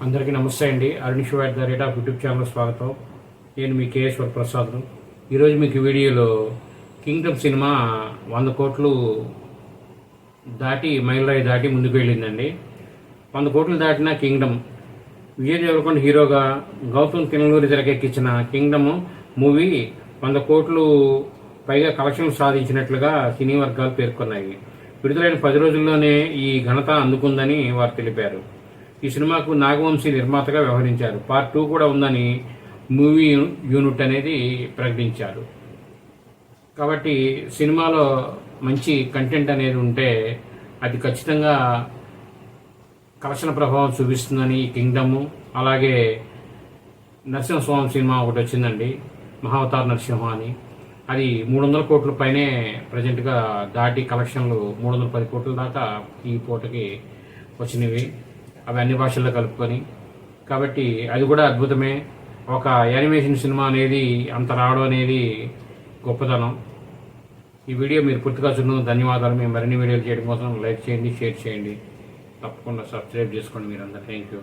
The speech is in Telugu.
అందరికీ నమస్తే అండి. అరుణ్ షో @ యూట్యూబ్ ఛానల్ స్వాగతం. నేను మీ కేఎస్ వరప్రసాద్. ఈరోజు మీకు వీడియోలో కింగ్డమ్ సినిమా 100 కోట్లు దాటి మైలురాయి దాటి ముందుకు వెళ్ళిందండి. 100 కోట్లు దాటిన కింగ్డమ్ విజయ్ దేవరకొండ హీరోగా గౌతమ్ తిన్నలూరి తెరకెక్కించిన కింగ్డమ్ మూవీ 100 కోట్లు పైగా కలెక్షన్లు సాధించినట్లుగా సినీ వర్గాలు పేర్కొన్నాయి. విడుదలైన 10 రోజుల్లోనే ఈ ఘనత అందుకుందని వారు తెలిపారు. ఈ సినిమాకు నాగవంశీ నిర్మాతగా వ్యవహరించారు. పార్ట్ 2 కూడా ఉందని మూవీ యూనిట్ అనేది ప్రకటించారు. కాబట్టి సినిమాలో మంచి కంటెంట్ అనేది ఉంటే అది ఖచ్చితంగా కలెక్షన్ ప్రభావం చూపిస్తుందని ఈ కింగ్డమ్. అలాగే నరసింహస్వామి సినిమా ఒకటి వచ్చిందండి, మహావతార్ నరసింహ అని. అది 300 కోట్ల పైనే ప్రజెంట్గా దాటి కలెక్షన్లు 310 కోట్ల దాకా ఈ పూటకి వచ్చినవి, అవి అన్ని భాషల్లో కలుపుకొని. కాబట్టి అది కూడా అద్భుతమే. ఒక యానిమేషన్ సినిమా అనేది అంత రావడం అనేది గొప్పతనం. ఈ వీడియో మీరు పూర్తిగా చూసినందుకు ధన్యవాదాలు. మేము మరిన్ని వీడియోలు చేయడం కోసం లైక్ చేయండి, షేర్ చేయండి, తప్పకుండా సబ్స్క్రైబ్ చేసుకోండి మీరందరూ. Thank you.